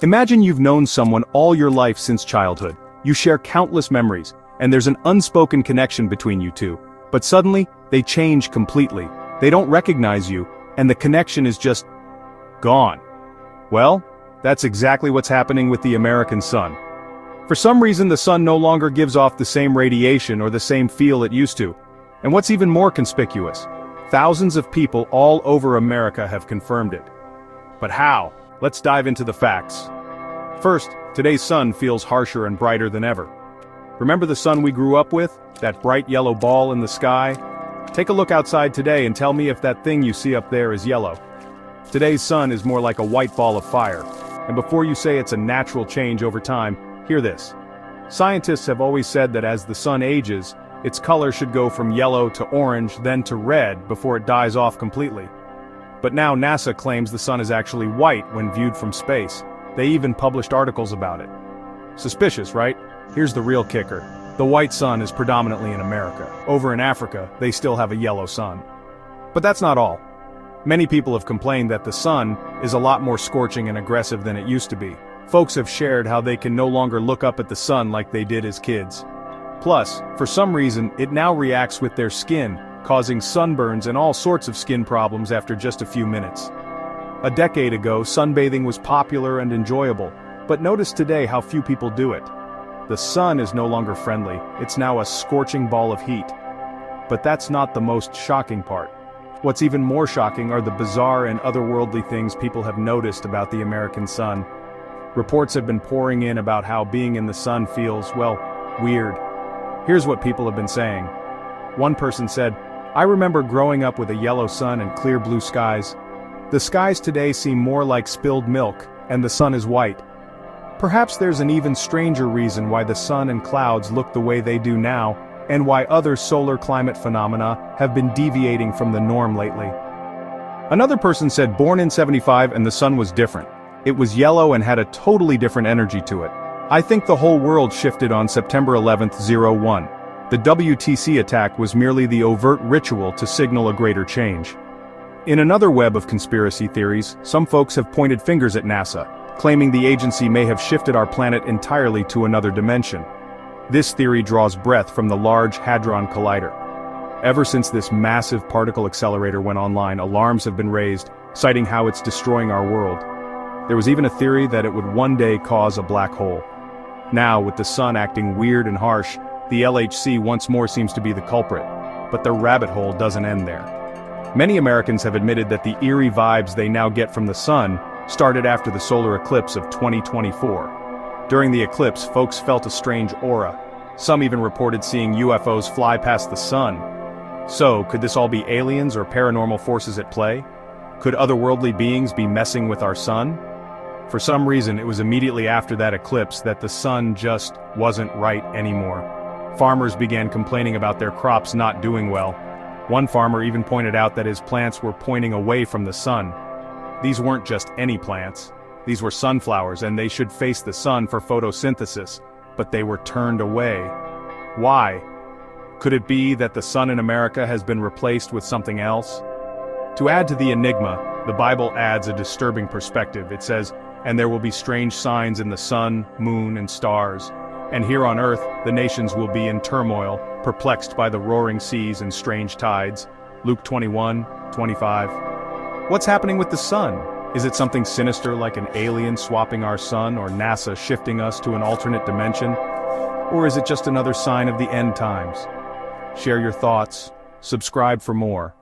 Imagine you've known someone all your life since childhood. You share countless memories, and there's an unspoken connection between you two. But suddenly, they change completely. They don't recognize you, and the connection is just gone. Well, that's exactly what's happening with the American sun. For some reason, the sun no longer gives off the same radiation or the same feel it used to. And what's even more conspicuous, thousands of people all over America have confirmed it. But how? Let's dive into the facts. First, today's sun feels harsher and brighter than ever. Remember the sun we grew up with? That bright yellow ball in the sky? Take a look outside today and tell me if that thing you see up there is yellow. Today's sun is more like a white ball of fire. And before you say it's a natural change over time, hear this. Scientists have always said that as the sun ages, its color should go from yellow to orange, then to red before it dies off completely. But now NASA claims the sun is actually white when viewed from space. They even published articles about it. Suspicious, right? Here's the real kicker. The white sun is predominantly in America. Over in Africa, they still have a yellow sun. But that's not all. Many people have complained that the sun is a lot more scorching and aggressive than it used to be. Folks have shared how they can no longer look up at the sun like they did as kids. Plus, for some reason, it now reacts with their skin, causing sunburns and all sorts of skin problems after just a few minutes. A decade ago, sunbathing was popular and enjoyable, but notice today how few people do it. The sun is no longer friendly, it's now a scorching ball of heat. But that's not the most shocking part. What's even more shocking are the bizarre and otherworldly things people have noticed about the American sun. Reports have been pouring in about how being in the sun feels, well, weird. Here's what people have been saying. One person said, "I remember growing up with a yellow sun and clear blue skies. The skies today seem more like spilled milk, and the sun is white. Perhaps there's an even stranger reason why the sun and clouds look the way they do now, and why other solar climate phenomena have been deviating from the norm lately." Another person said born in '75 and the sun was different. It was yellow and had a totally different energy to it. I think the whole world shifted on September 11th, 01. The WTC attack was merely the overt ritual to signal a greater change. In another web of conspiracy theories, some folks have pointed fingers at NASA, claiming the agency may have shifted our planet entirely to another dimension. This theory draws breath from the Large Hadron Collider. Ever since this massive particle accelerator went online, alarms have been raised, citing how it's destroying our world. There was even a theory that it would one day cause a black hole. Now, with the sun acting weird and harsh, the LHC once more seems to be the culprit. But the rabbit hole doesn't end there. Many Americans have admitted that the eerie vibes they now get from the sun started after the solar eclipse of 2024. During the eclipse, folks felt a strange aura. Some even reported seeing UFOs fly past the sun. So, could this all be aliens or paranormal forces at play? Could otherworldly beings be messing with our sun? For some reason, it was immediately after that eclipse that the sun just wasn't right anymore. Farmers began complaining about their crops not doing well. One farmer even pointed out that his plants were pointing away from the sun. These weren't just any plants. These were sunflowers, and they should face the sun for photosynthesis, but they were turned away. Why? Could it be that the sun in America has been replaced with something else? To add to the enigma, the Bible adds a disturbing perspective. It says, "And there will be strange signs in the sun, moon, and stars. And here on earth, the nations will be in turmoil, perplexed by the roaring seas and strange tides." Luke 21:25. What's happening with the sun? Is it something sinister like an alien swapping our sun or NASA shifting us to an alternate dimension? Or is it just another sign of the end times? Share your thoughts. Subscribe for more.